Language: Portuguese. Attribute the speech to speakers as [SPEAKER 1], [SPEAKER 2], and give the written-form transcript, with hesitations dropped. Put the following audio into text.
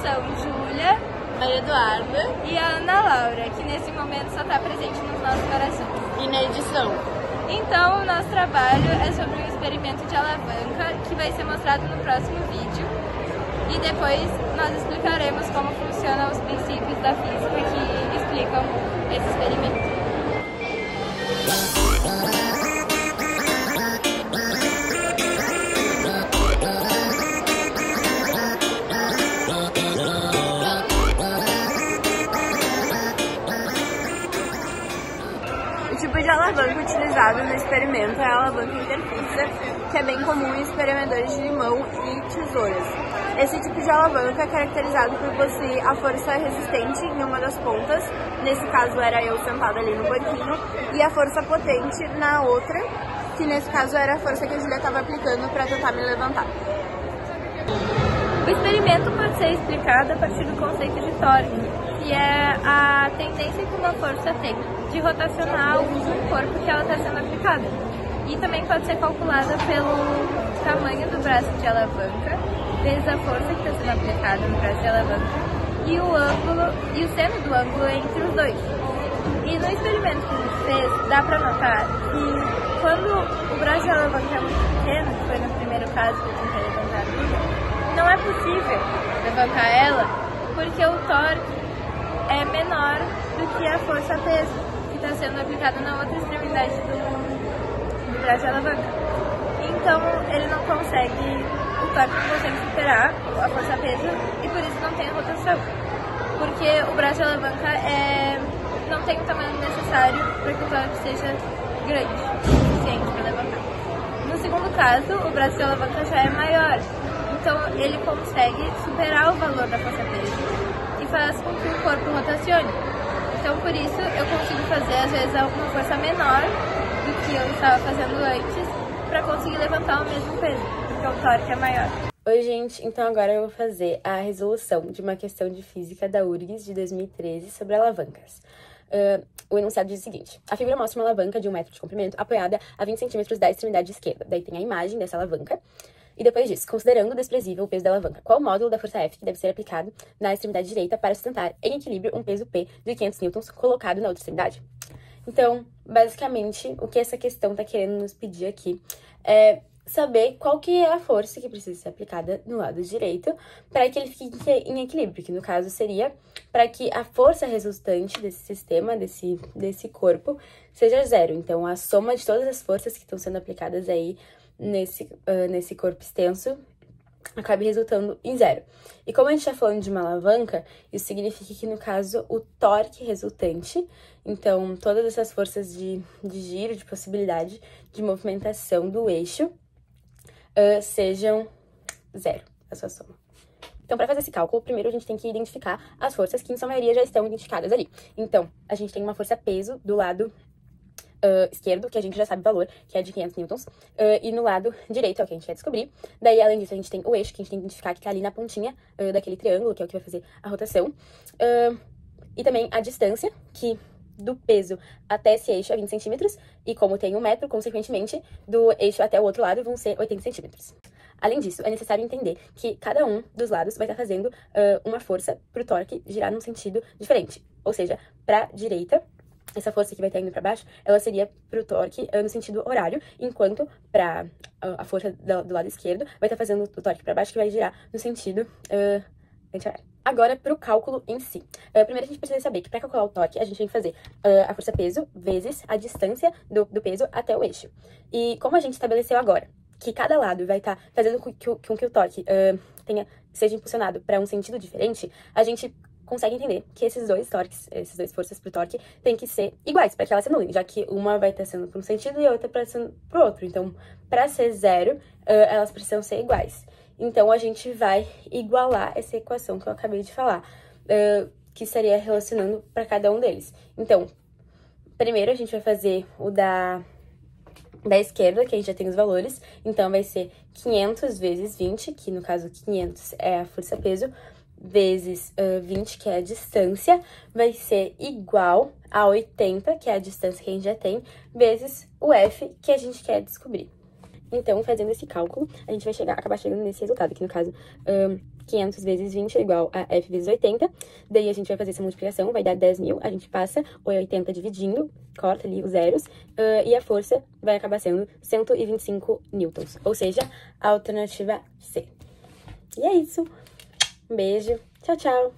[SPEAKER 1] são Júlia,
[SPEAKER 2] Maria Eduarda
[SPEAKER 1] e a Ana Laura, que nesse momento só está presente nos nossos corações.
[SPEAKER 2] e na edição.
[SPEAKER 1] Então, o nosso trabalho é sobre um experimento de alavanca que vai ser mostrado no próximo vídeo. E depois nós explicaremos como funcionam os princípios da física que explicam esse experimento.
[SPEAKER 2] O tipo de alavanca utilizado no experimento é a alavanca interfixa, que é bem comum em espremedores de limão e tesouras. Esse tipo de alavanca é caracterizado por possuir a força resistente em uma das pontas, nesse caso era eu sentada ali no banquinho, e a força potente na outra, que nesse caso era a força que a Julia estava aplicando para tentar me levantar.
[SPEAKER 1] O experimento pode ser explicado a partir do conceito de torque, que é a tendência que uma força tem de rotacionar um corpo que ela está sendo aplicada. E também pode ser calculada pelo tamanho do braço de alavanca, vezes a força que está sendo aplicada no braço de alavanca, e o ângulo e o seno do ângulo entre os dois. E no experimento que a gente fez, dá para notar que quando o braço de alavanca é muito pequeno, que foi no primeiro caso que eu tentei levantar a Bíblia, não é possível levantar ela porque o torque é menor do que a força-peso que está sendo aplicada na outra extremidade do braço de alavanca. Então ele não consegue, o torque não consegue superar a força-peso e por isso não tem a rotação. Porque o braço de alavanca não tem o tamanho necessário para que o torque seja grande o suficiente para levantar. No segundo caso, o braço de alavanca já é maior. Então ele consegue superar o valor da força-peso e faz com que o corpo rotacione. Então por isso eu consigo fazer às vezes alguma força menor do que eu estava fazendo antes para conseguir levantar o mesmo peso, porque o torque é maior.
[SPEAKER 3] Oi gente, então agora eu vou fazer a resolução de uma questão de física da URGS de 2013 sobre alavancas. O enunciado diz o seguinte: a figura mostra uma alavanca de 1 metro de comprimento apoiada a 20 centímetros da extremidade esquerda. Daí tem a imagem dessa alavanca. E depois diz, considerando desprezível o peso da alavanca, qual o módulo da força F que deve ser aplicado na extremidade direita para sustentar em equilíbrio um peso P de 500 newtons colocado na outra extremidade? Então, basicamente, o que essa questão está querendo nos pedir aqui é saber qual que é a força que precisa ser aplicada no lado direito para que ele fique em equilíbrio, que no caso seria para que a força resultante desse sistema, desse corpo, seja zero. Então, a soma de todas as forças que estão sendo aplicadas aí nesse corpo extenso acabe resultando em zero. E como a gente está falando de uma alavanca, isso significa que, no caso, o torque resultante, então todas essas forças de giro, de possibilidade de movimentação do eixo, sejam zero, a sua soma. Então, para fazer esse cálculo, primeiro a gente tem que identificar as forças que, em sua maioria, já estão identificadas ali. Então, a gente tem uma força-peso do lado esquerdo, que a gente já sabe o valor, que é de 500 newtons, e no lado direito é o que a gente vai descobrir. Daí, além disso, a gente tem o eixo, que a gente tem que identificar que tá ali na pontinha daquele triângulo, que é o que vai fazer a rotação. E também a distância, que do peso até esse eixo é 20 centímetros, e como tem 1 metro, consequentemente, do eixo até o outro lado vão ser 80 centímetros. Além disso, é necessário entender que cada um dos lados vai estar fazendo uma força para o torque girar num sentido diferente. Ou seja, para a direita, essa força que vai estar indo para baixo, ela seria para o torque no sentido horário, enquanto para a força do lado esquerdo vai estar fazendo o torque para baixo, que vai girar no sentido anti-horário. Agora, para o cálculo em si. Primeiro, a gente precisa saber que para calcular o torque, a gente tem que fazer a força-peso vezes a distância do peso até o eixo. E como a gente estabeleceu agora que cada lado vai estar fazendo com que o torque seja impulsionado para um sentido diferente, a gente consegue entender que essas duas forças pro torque tem que ser iguais, para que elas se anulem, já que uma vai estar sendo para um sentido e a outra para sendo pro outro. Então, para ser zero, elas precisam ser iguais. Então, a gente vai igualar essa equação que eu acabei de falar, que seria relacionando para cada um deles. Então, primeiro a gente vai fazer o da esquerda, que a gente já tem os valores. Então, vai ser 500 vezes 20, que no caso 500 é a força-peso, vezes 20, que é a distância, vai ser igual a 80, que é a distância que a gente já tem, vezes o F, que a gente quer descobrir. Então, fazendo esse cálculo, a gente vai acabar chegando nesse resultado, que no caso, 500 vezes 20 é igual a F vezes 80. Daí a gente vai fazer essa multiplicação, vai dar 10.000, a gente passa o 80 dividindo, corta ali os zeros, e a força vai acabar sendo 125 newtons, ou seja, a alternativa C. E é isso. Um beijo. Tchau, tchau.